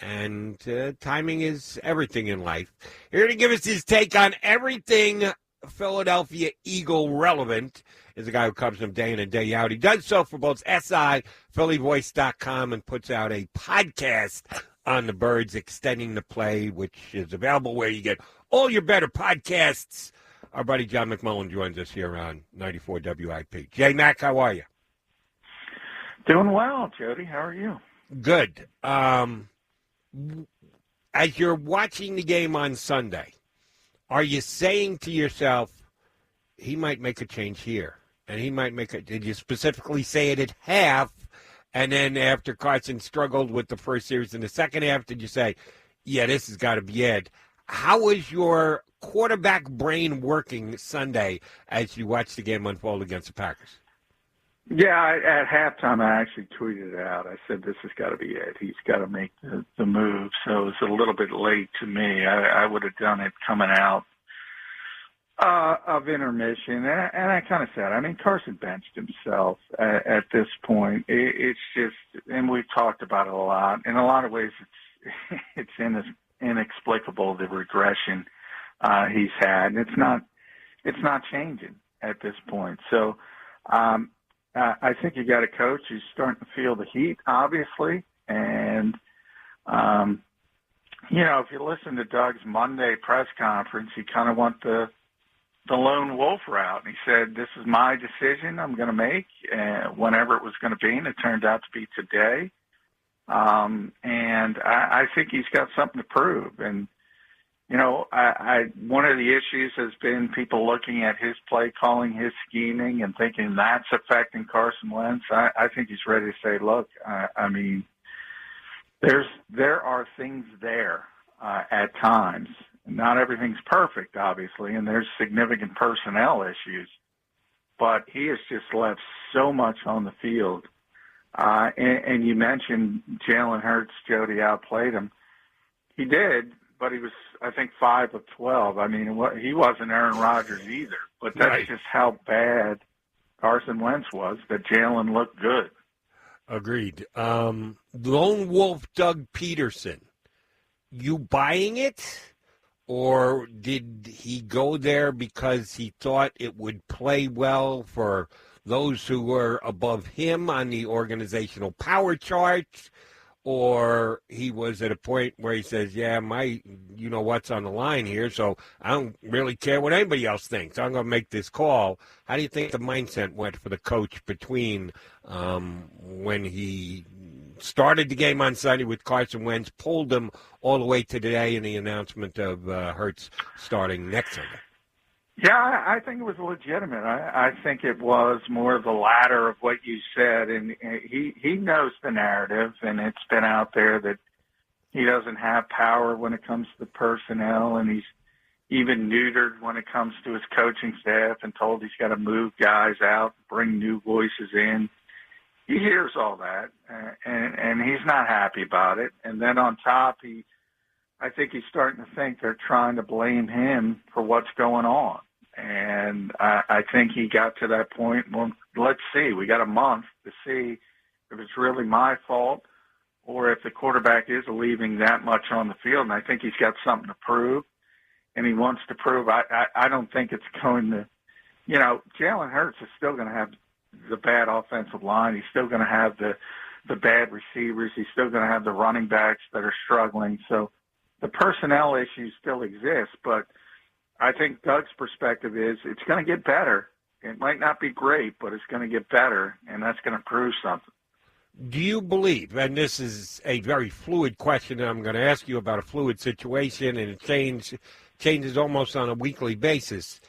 And timing is everything in life. Here to give us his take on everything Philadelphia Eagle relevant is a guy who comes from day in and day out. He does so for both SI, PhillyVoice.com, and puts out a podcast on the Birds, Extending the Play, which is available where you get all your better podcasts. Our buddy John McMullen joins us here on 94 WIP. J-Mac, how are you? Doing well, Jody. How are you? Good. As you're watching the game on Sunday, are you saying to yourself, he might make a change here, and he might make did you specifically say it at half, and then after Carson struggled with the first series in the second half, did you say, yeah, this has got to be it? How was your quarterback brain working Sunday as you watched the game unfold against the Packers? Yeah, at halftime, I actually tweeted it out. I said, this has got to be it. He's got to make the move. So it was a little bit late to me. I would have done it coming out of intermission. And I kind of said, I mean, Carson benched himself at this point. It's just, and we've talked about it a lot. In a lot of ways, it's inexplicable, the regression he's had. And it's not changing at this point. So, I think you got a coach who's starting to feel the heat, obviously. And, if you listen to Doug's Monday press conference, he kind of went the lone wolf route. And he said, this is my decision I'm going to make, whenever it was going to be. And it turned out to be today. And I think he's got something to prove. And, one of the issues has been people looking at his play calling, his scheming, and thinking that's affecting Carson Wentz. I think he's ready to say, look, I mean, there are things there at times. Not everything's perfect, obviously, and there's significant personnel issues. But he has just left so much on the field. And you mentioned Jalen Hurts, Jody outplayed him. He did. But he was, I think, 5 of 12. I mean, he wasn't Aaron Rodgers either. But that's just how bad Carson Wentz was, that Jalen looked good. Agreed. Lone Wolf Doug Pederson, you buying it? Or did he go there because he thought it would play well for those who were above him on the organizational power chart? Or he was at a point where he says, yeah, what's on the line here, so I don't really care what anybody else thinks. I'm going to make this call. How do you think the mindset went for the coach between when he started the game on Sunday with Carson Wentz, pulled him all the way to today, and the announcement of Hurts starting next Sunday? Yeah, I think it was legitimate. I think it was more of the latter of what you said, and he knows the narrative, and it's been out there that he doesn't have power when it comes to personnel, and he's even neutered when it comes to his coaching staff and told he's got to move guys out, bring new voices in. He hears all that, and he's not happy about it. And then on top, I think he's starting to think they're trying to blame him for what's going on. And I think he got to that point. Well, let's see. We got a month to see if it's really my fault or if the quarterback is leaving that much on the field. And I think he's got something to prove, and he wants to prove. I don't think it's going to, Jalen Hurts is still going to have the bad offensive line. He's still going to have the bad receivers. He's still going to have the running backs that are struggling. So the personnel issues still exist, but I think Doug's perspective is it's going to get better. It might not be great, but it's going to get better, and that's going to prove something. Do you believe, and this is a very fluid question, and I'm going to ask you about a fluid situation, and it changes almost on a weekly basis.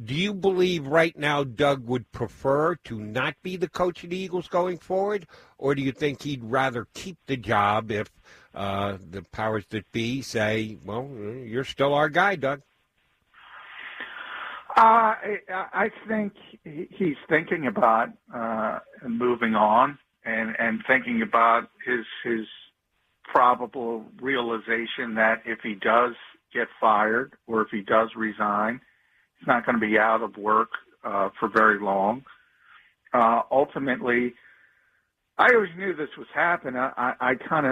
Do you believe right now Doug would prefer to not be the coach of the Eagles going forward, or do you think he'd rather keep the job if the powers that be say, well, you're still our guy, Doug? I think he's thinking about moving on and thinking about his probable realization that if he does get fired or if he does resign, he's not going to be out of work for very long. Ultimately, I always knew this was happening. I'm kind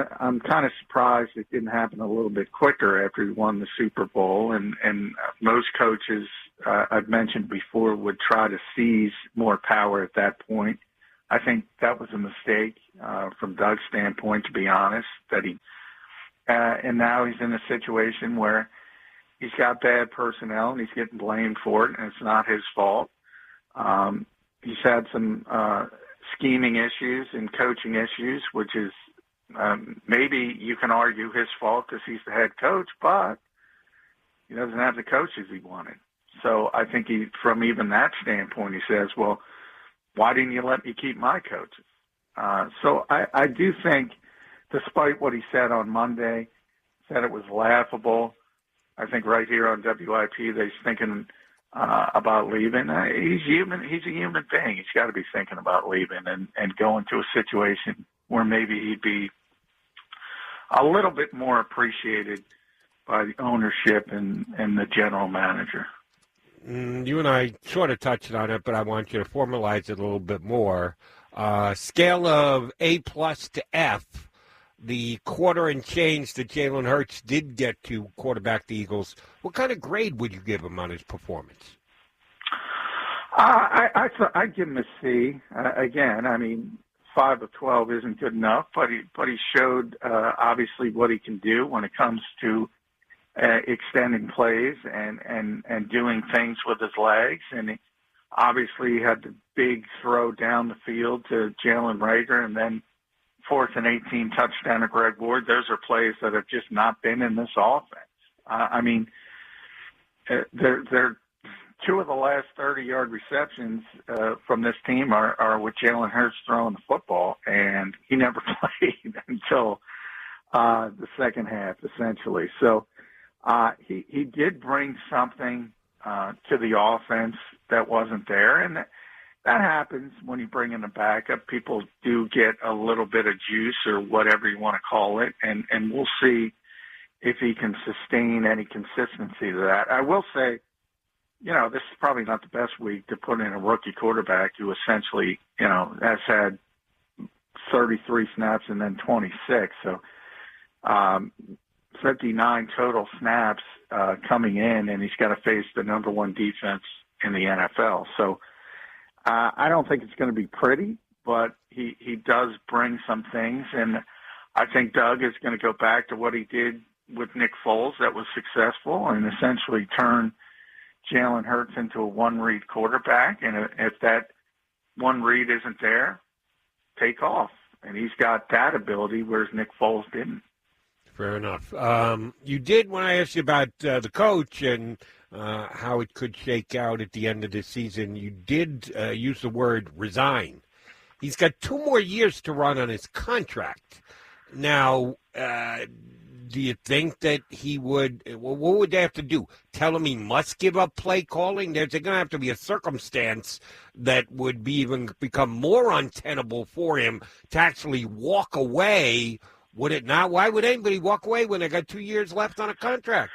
of surprised it didn't happen a little bit quicker after he won the Super Bowl. And most coaches I've mentioned before would try to seize more power at that point. I think that was a mistake from Doug's standpoint, to be honest. And now he's in a situation where he's got bad personnel and he's getting blamed for it, and it's not his fault. He's had some scheming issues and coaching issues, which is maybe you can argue his fault because he's the head coach, but he doesn't have the coaches he wanted. So I think from even that standpoint, he says, well, why didn't you let me keep my coaches? So I do think, despite what he said on Monday, said it was laughable. I think right here on WIP, he's thinking about leaving. He's human. He's a human being. He's got to be thinking about leaving and going to a situation where maybe he'd be a little bit more appreciated by the ownership and the general manager. You and I sort of touched on it, but I want you to formalize it a little bit more. Scale of A+ to F, the quarter and change that Jalen Hurts did get to quarterback the Eagles, what kind of grade would you give him on his performance? I'd give him a C. Again, I mean, 5 of 12 isn't good enough, but he showed obviously what he can do when it comes to extending plays and doing things with his legs. And he obviously had the big throw down the field to Jalen Reagor, and then 4th and 18 touchdown to Greg Ward. Those are plays that have just not been in this offense. I mean, they're two of the last 30-yard receptions from this team are with Jalen Hurts throwing the football, and he never played until the second half, essentially. So he did bring something to the offense that wasn't there, and that happens when you bring in a backup. People do get a little bit of juice or whatever you want to call it, and we'll see if he can sustain any consistency to that. I will say, this is probably not the best week to put in a rookie quarterback who essentially, has had 33 snaps and then 26. So 59 total snaps coming in, and he's got to face the number one defense in the NFL. So I don't think it's going to be pretty, but he does bring some things, and I think Doug is going to go back to what he did with Nick Foles that was successful and essentially turn Jalen Hurts into a one-read quarterback, and if that one read isn't there, take off. And he's got that ability, whereas Nick Foles didn't. Fair enough. You did, when I asked you about the coach and how it could shake out at the end of the season, you did use the word resign. He's got 2 more years to run on his contract. Now, do you think that he would, what would they have to do? Tell him he must give up play calling? There's going to have to be a circumstance that would become more untenable for him to actually walk away. Would it not? Why would anybody walk away when they got 2 years left on a contract?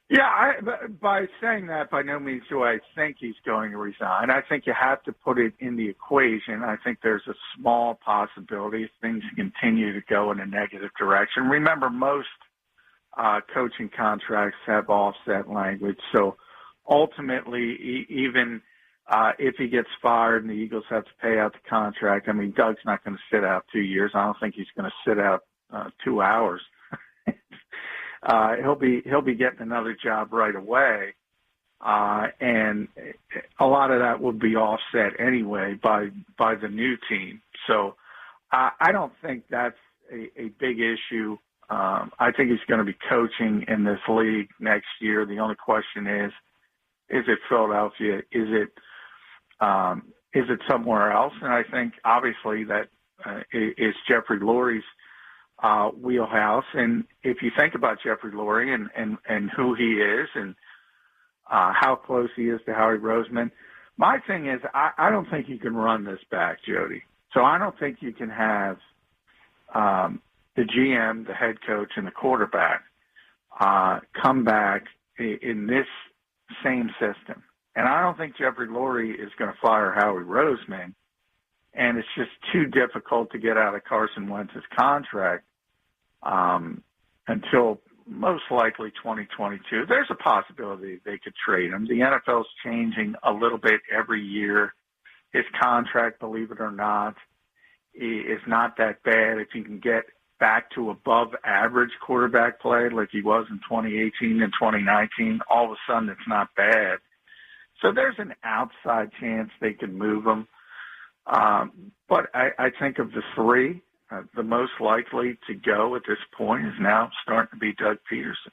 Yeah, by saying that, by no means do I think he's going to resign. I think you have to put it in the equation. I think there's a small possibility if things continue to go in a negative direction. Remember, most coaching contracts have offset language. So ultimately, even if he gets fired and the Eagles have to pay out the contract, I mean, Doug's not going to sit out 2 years. I don't think he's going to sit out 2 hours. He'll be getting another job right away, and a lot of that will be offset anyway by the new team. So I don't think that's a big issue. I think he's going to be coaching in this league next year. The only question is it Philadelphia? Is it somewhere else? And I think obviously that is Jeffrey Lurie's wheelhouse. And if you think about Jeffrey Lurie and who he is and how close he is to Howie Roseman, my thing is I don't think you can run this back, Jody. So I don't think you can have the GM, the head coach, and the quarterback come back in this same system. And I don't think Jeffrey Lurie is going to fire Howie Roseman and it's just too difficult to get out of Carson Wentz's contract until most likely 2022. There's a possibility they could trade him. The NFL's changing a little bit every year. His contract, believe it or not, is not that bad. If you can get back to above average quarterback play like he was in 2018 and 2019, all of a sudden it's not bad. So there's an outside chance they can move him. But I think of the three, the most likely to go at this point is now starting to be Doug Pederson.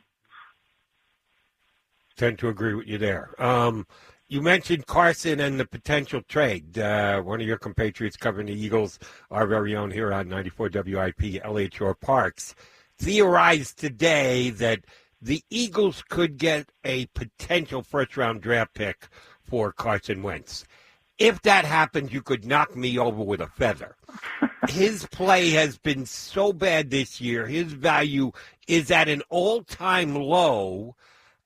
Tend to agree with you there. You mentioned Carson and the potential trade. One of your compatriots covering the Eagles, our very own here on 94 WIP, Elliott Shore Parks, theorized today that the Eagles could get a potential first-round draft pick for Carson Wentz. If that happens, you could knock me over with a feather. His play has been so bad this year. His value is at an all-time low.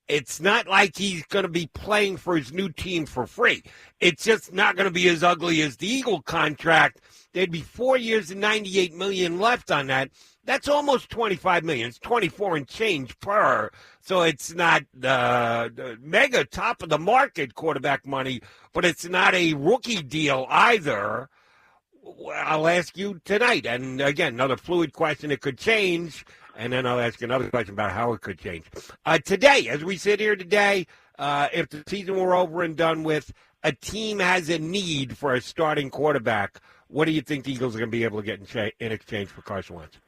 It's not like he's going to be playing for his new team for free. It's just not going to be as ugly as the Eagle contract. There'd be 4 years and $98 million left on that. That's almost $25 million. It's 24 and change per. So it's not the mega top of the market quarterback money, but it's not a rookie deal either. I'll ask you tonight. And again, another fluid question. It could change. And then I'll ask another question about how it could change. Today, as we sit here today, if the season were over and done with, a team has a need for a starting quarterback. What do you think the Eagles are going to be able to get in exchange for Carson Wentz?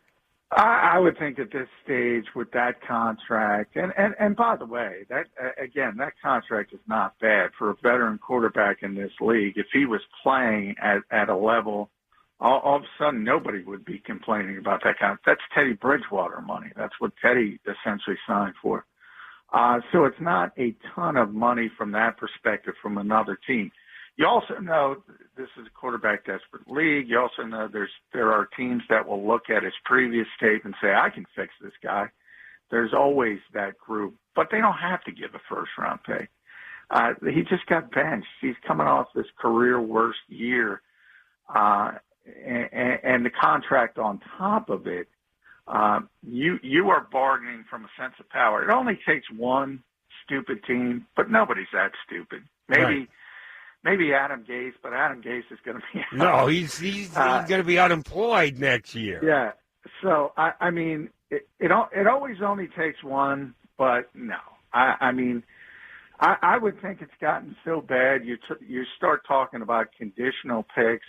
I would think at this stage with that contract, and by the way, that contract is not bad for a veteran quarterback in this league. If he was playing at a level, all of a sudden nobody would be complaining about that contract. That's Teddy Bridgewater money. That's what Teddy essentially signed for. So it's not a ton of money from that perspective from another team. You also know this is a quarterback desperate league. You also know there are teams that will look at his previous tape and say, I can fix this guy. There's always that group, but they don't have to give a first-round pick. He just got benched. He's coming off this career worst year, and the contract on top of it. You are bargaining from a sense of power. It only takes one stupid team, but nobody's that stupid. Maybe Adam Gase, but Adam Gase is going to be out. No, he's going to be unemployed next year. Yeah. So I mean, it always only takes one, but no. I would think it's gotten so bad. You start talking about conditional picks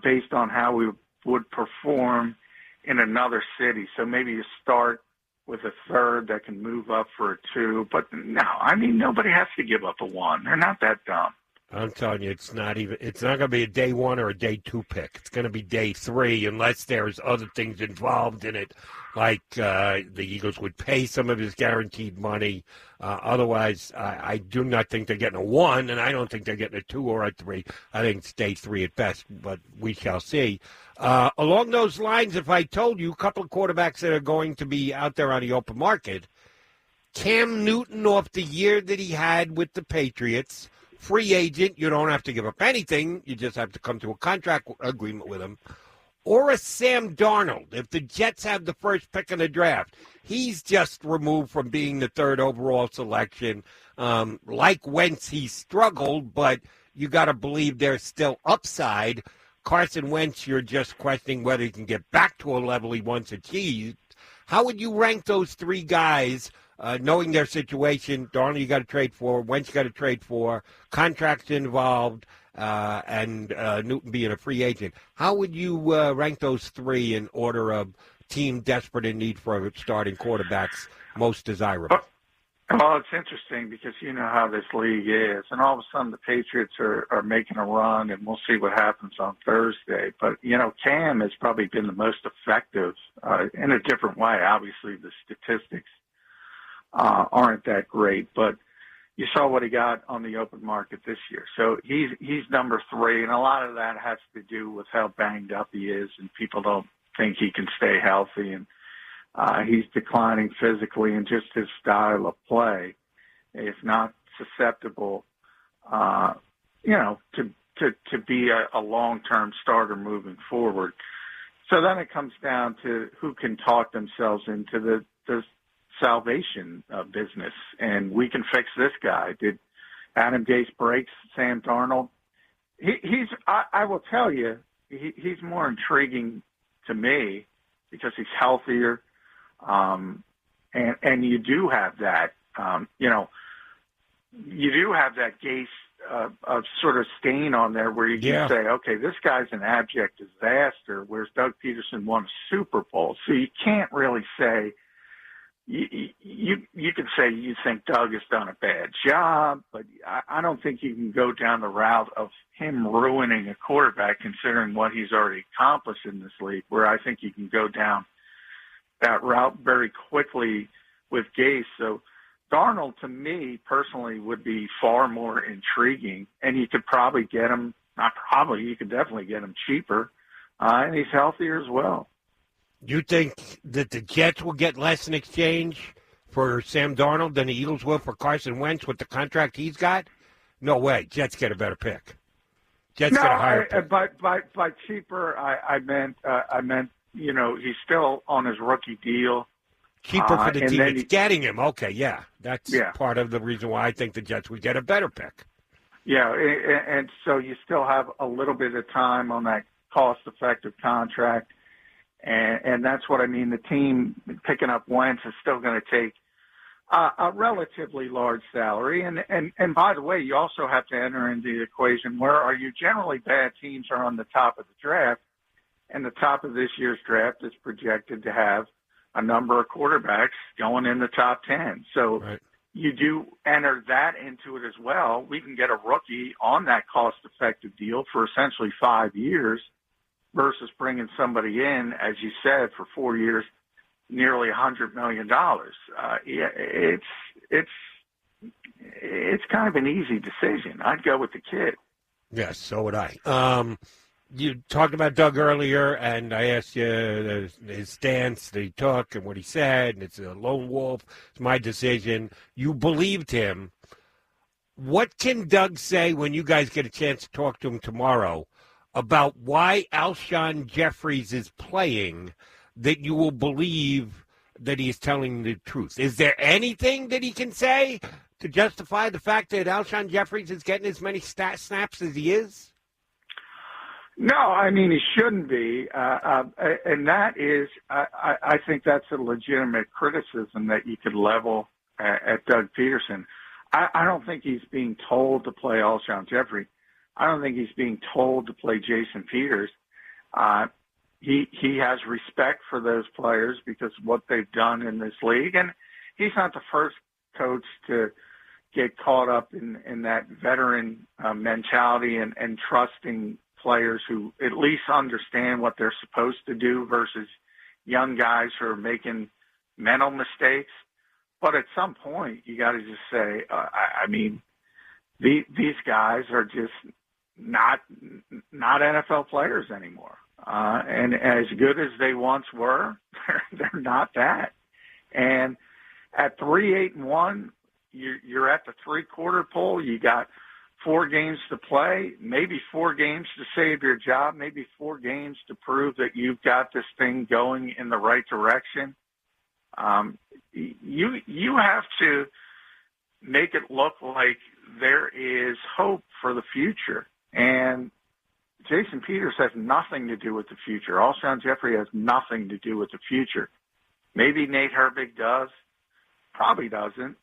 based on how we would perform in another city. So maybe you start with a third that can move up for a two. But no, nobody has to give up a one. They're not that dumb. I'm telling you, it's not going to be a day one or a day two pick. It's going to be day three unless there's other things involved in it, like the Eagles would pay some of his guaranteed money. Otherwise, I do not think they're getting a one, and I don't think they're getting a two or a three. I think it's day three at best, but we shall see. Along those lines, if I told you a couple of quarterbacks that are going to be out there on the open market, Cam Newton off the year that he had with the Patriots, free agent, you don't have to give up anything. You just have to come to a contract agreement with him. Or a Sam Darnold, if the Jets have the first pick in the draft. He's just removed from being the third overall selection. Like Wentz, he struggled, but you got to believe there's still upside. Carson Wentz, you're just questioning whether he can get back to a level he once achieved. How would you rank those three guys, knowing their situation? Darnold you got to trade for, Wentz you got to trade for, contracts involved, and Newton being a free agent. How would you rank those three in order of team desperate in need for starting quarterbacks most desirable? Well, it's interesting because you know how this league is, and all of a sudden the Patriots are making a run, and we'll see what happens on Thursday. But, Cam has probably been the most effective in a different way. Obviously, the statistics aren't that great, but you saw what he got on the open market this year. So he's number three, and a lot of that has to do with how banged up he is, and people don't think he can stay healthy, and he's declining physically, and just his style of play is not susceptible, to to be a long-term starter moving forward. So then it comes down to who can talk themselves into the salvation business, and we can fix this guy. Did Adam Gase break Sam Darnold? I will tell you, he's more intriguing to me because he's healthier, and you do have that, you do have that Gase sort of stain on there where you can say, okay, this guy's an abject disaster, whereas Doug Pederson won a Super Bowl. So you can't really say, you can say you think Doug has done a bad job, but I don't think you can go down the route of him ruining a quarterback considering what he's already accomplished in this league, where I think you can go down that route very quickly with Gase. So Darnold, to me personally, would be far more intriguing, and you could probably get him, you could definitely get him cheaper, and he's healthier as well. You think that the Jets will get less in exchange for Sam Darnold than the Eagles will for Carson Wentz with the contract he's got? No way. Jets get a better pick. Jets get a higher pick. By cheaper, I meant, he's still on his rookie deal. Cheaper for the team that's getting him. Okay, yeah. That's part of the reason why I think the Jets would get a better pick. Yeah, and so you still have a little bit of time on that cost-effective contract. And that's what I mean. The team picking up Wentz is still going to take a relatively large salary. And by the way, you also have to enter into the equation where generally bad teams are on the top of the draft, and the top of this year's draft is projected to have a number of quarterbacks going in the top 10. So you do enter that into it as well. We can get a rookie on that cost-effective deal for essentially 5 years versus bringing somebody in, as you said, for 4 years, nearly $100 million. It's kind of an easy decision. I'd go with the kid. Yes, so would I. You talked about Doug earlier, and I asked you his stance that he took and what he said, and it's a lone wolf. It's my decision. You believed him. What can Doug say when you guys get a chance to talk to him tomorrow about why Alshon Jeffries is playing that you will believe that he is telling the truth? Is there anything that he can say to justify the fact that Alshon Jeffries is getting as many snaps as he is? No, I mean, he shouldn't be. And that is, I think that's a legitimate criticism that you could level at Doug Pederson. I don't think he's being told to play Alshon Jeffrey. I don't think he's being told to play Jason Peters. He has respect for those players because of what they've done in this league. And he's not the first coach to get caught up in that veteran mentality and trusting players who at least understand what they're supposed to do versus young guys who are making mental mistakes. But at some point, you got to just say, these guys are just not NFL players anymore. And as good as they once were, they're not that. And at 3-8-1, you're at the three-quarter pole. You got 4 games to play, maybe 4 games to save your job, maybe 4 games to prove that you've got this thing going in the right direction. You have to make it look like there is hope for the future. And Jason Peters has nothing to do with the future. Alshon Jeffrey has nothing to do with the future. Maybe Nate Herbig does. Probably doesn't.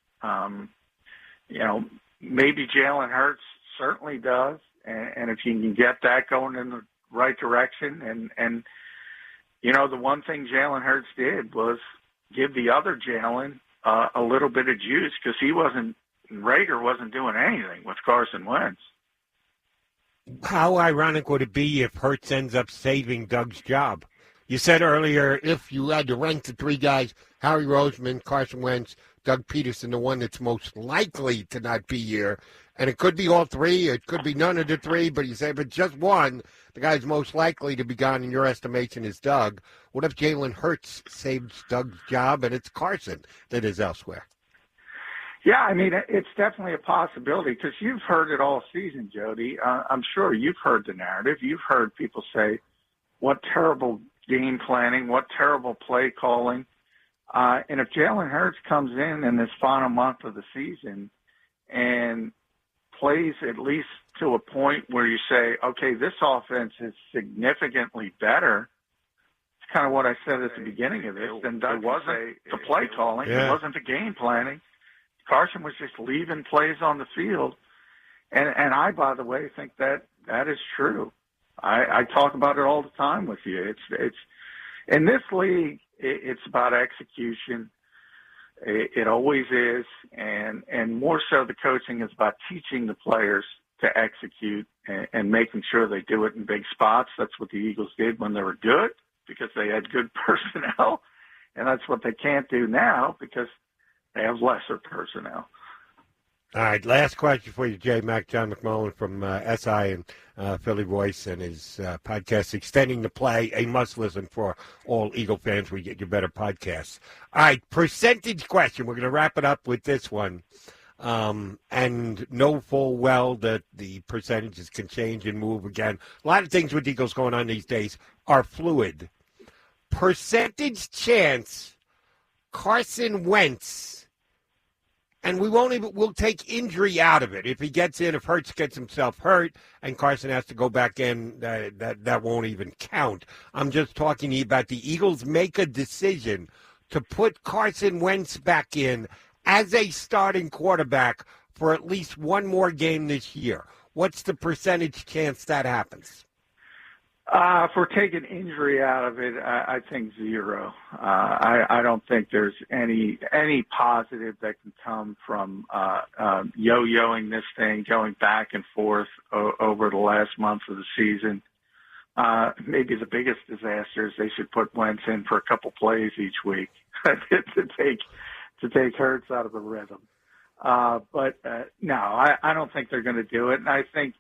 Maybe Jalen Hurts certainly does, and if you can get that going in the right direction, and the one thing Jalen Hurts did was give the other Jalen a little bit of juice because Rager wasn't doing anything with Carson Wentz. How ironic would it be if Hurts ends up saving Doug's job? You said earlier if you had to rank the 3 guys, Harry Roseman, Carson Wentz, Doug Pederson, the one that's most likely to not be here. And it could be all 3. It could be none of the 3. But you say, but just one, the guy's most likely to be gone in your estimation is Doug. What if Jalen Hurts saves Doug's job and it's Carson that is elsewhere? Yeah, I mean, it's definitely a possibility because you've heard it all season, Jody. I'm sure you've heard the narrative. You've heard people say, what terrible game planning, what terrible play calling. And if Jalen Hurts comes in this final month of the season and plays at least to a point where you say, okay, this offense is significantly better, it's kind of what I said at the beginning of this, then it wasn't the play calling, it wasn't the game planning. Carson was just leaving plays on the field. And I, by the way, think that is true. I talk about it all the time with you. It's in this league, it's about execution. It always is. And more so the coaching is about teaching the players to execute and making sure they do it in big spots. That's what the Eagles did when they were good because they had good personnel. And that's what they can't do now because they have lesser personnel. All right, last question for you, Jay Mack, John McMullen from SI and Philly Voice and his podcast, Extending the Play, a must-listen for all Eagle fans. We get you better podcasts. All right, percentage question. We're going to wrap it up with this one. And know full well that the percentages can change and move again. A lot of things with Eagles going on these days are fluid. Percentage chance Carson Wentz, and we'll take injury out of it. If he gets in, if Hurts gets himself hurt and Carson has to go back in, that won't even count. I'm just talking about the Eagles make a decision to put Carson Wentz back in as a starting quarterback for at least one more game this year. What's the percentage chance that happens? If we're taking injury out of it, I think 0. I don't think there's any positive that can come from yo-yoing this thing, going back and forth over the last month of the season. Maybe the biggest disaster is they should put Wentz in for a couple plays each week to take Hurts out of the rhythm. But no, I don't think they're going to do it. And I think,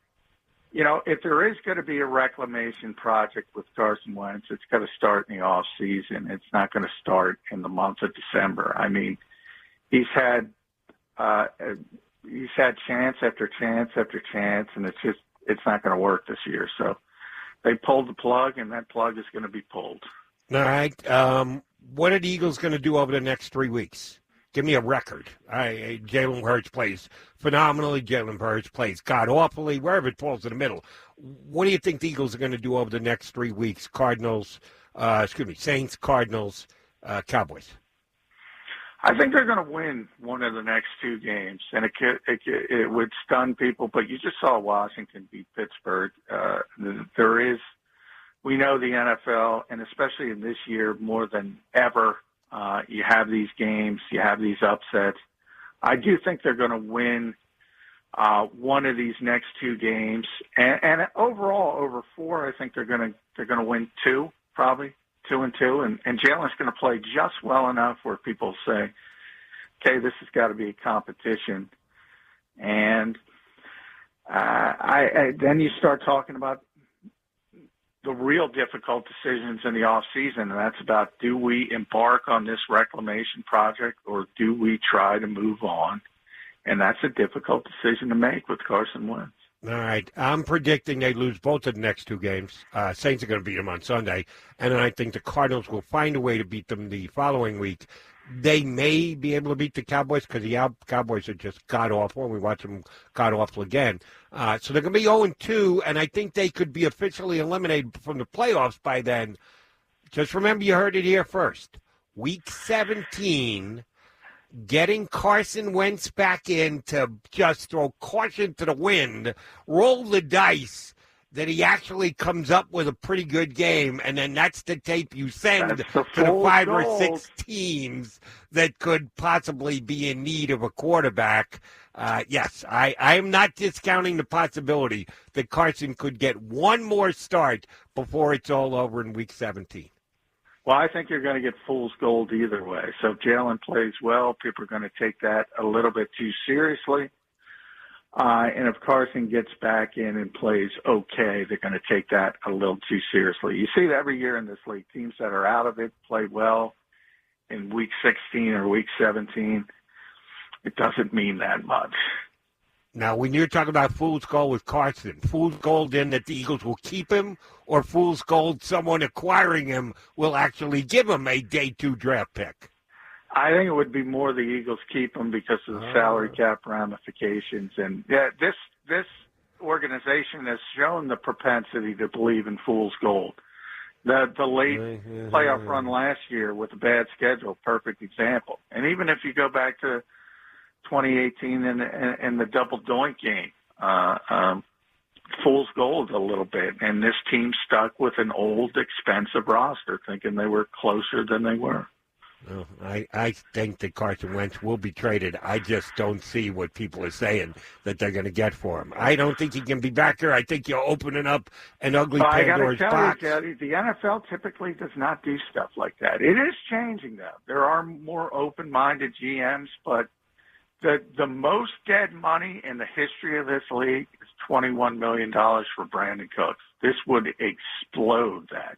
if there is going to be a reclamation project with Carson Wentz, it's going to start in the off season. It's not going to start in the month of December. I mean, he's had chance after chance after chance, and it's not going to work this year. So they pulled the plug, and that plug is going to be pulled. All right. What are the Eagles going to do over the next 3 weeks? Give me a record. Jalen Hurts plays phenomenally. Jalen Hurts plays god-awfully, wherever it falls in the middle. What do you think the Eagles are going to do over the next 3 weeks? Saints, Cardinals, Cowboys. I think they're going to win one of the next 2 games, and it would stun people, but you just saw Washington beat Pittsburgh. We know the NFL, and especially in this year more than ever, you have these games, you have these upsets. I do think they're going to win one of these next 2 games, and overall over 4, I think they're going to win 2, probably 2-2, and Jalen's going to play just well enough where people say, okay, this has got to be a competition, and then you start talking about the real difficult decisions in the off season, and that's about, do we embark on this reclamation project or do we try to move on? And that's a difficult decision to make with Carson Wentz. All right. I'm predicting they lose both of the next 2 games. Saints are going to beat them on Sunday, and then I think the Cardinals will find a way to beat them the following week. They may be able to beat the Cowboys because the Cowboys are just god-awful, and we watch them god-awful again. So they're going to be 0-2, and I think they could be officially eliminated from the playoffs by then. Just remember, you heard it here first. Week 17, getting Carson Wentz back in to just throw caution to the wind, roll the dice, that he actually comes up with a pretty good game, and then that's the tape you send to the 5 or 6 teams that could possibly be in need of a quarterback. Yes, I am not discounting the possibility that Carson could get one more start before it's all over in Week 17. Well, I think you're going to get fool's gold either way. So if Jalen plays well, people are going to take that a little bit too seriously. And if Carson gets back in and plays okay, they're going to take that a little too seriously. You see that every year in this league. Teams that are out of it play well in Week 16 or Week 17. it doesn't mean that much. Now, when you're talking about fool's gold with Carson, fool's gold in that the Eagles will keep him, or fool's gold someone acquiring him will actually give him a day 2 draft pick? I think it would be more the Eagles keep him because of the salary cap ramifications. And yeah, this organization has shown the propensity to believe in fool's gold. The late playoff run last year with a bad schedule, perfect example. And even if you go back to 2018 and the double doink game, fool's gold a little bit. And this team stuck with an old, expensive roster, thinking they were closer than they were. Well, I think that Carson Wentz will be traded. I just don't see what people are saying that they're going to get for him. I don't think he can be back here. I think you're opening up an ugly Pandora's box. I got to tell you, Jody, the NFL typically does not do stuff like that. It is changing, though. There are more open-minded GMs, but the most dead money in the history of this league is $21 million for Brandon Cooks. This would explode that.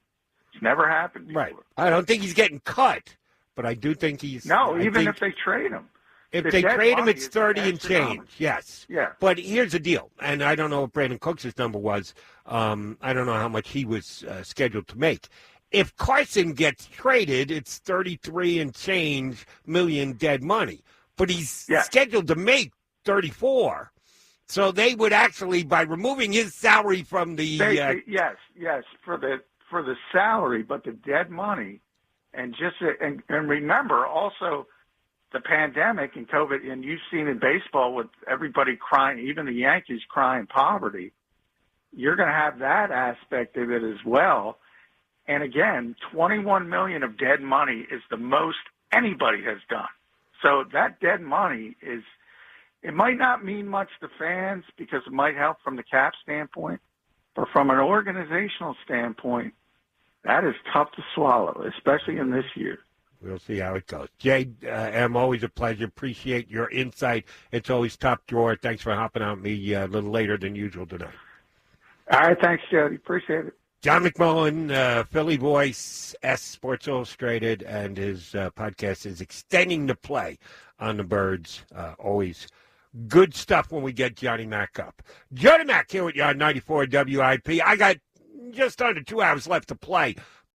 It's never happened before. Right. I don't think he's getting cut. But I do think he's... No, even if they trade him. If they trade him, it's 30 and change, yes. Yeah. But here's the deal, and I don't know what Brandon Cooks' number was. I don't know how much he was scheduled to make. If Carson gets traded, it's 33 and change million dead money. But he's scheduled to make 34. So they would actually, by removing his salary from the... yes, for the salary, but the dead money... And remember also the pandemic and COVID, and you've seen in baseball with everybody crying, even the Yankees crying poverty. You're going to have that aspect of it as well. And again, $21 million of dead money is the most anybody has done. So that dead money it might not mean much to fans because it might help from the cap standpoint, but from an organizational standpoint, that is tough to swallow, especially in this year. We'll see how it goes. Jay, always a pleasure. Appreciate your insight. It's always top drawer. Thanks for hopping on me a little later than usual tonight. All right, thanks, Jody. Appreciate it. John McMullen, Philly Voice, Sports Illustrated, and his podcast is Extending the Play on the Birds. Always good stuff when we get Johnny Mac up. Jody Mac here with you on 94 WIP. I got just under 2 hours left to play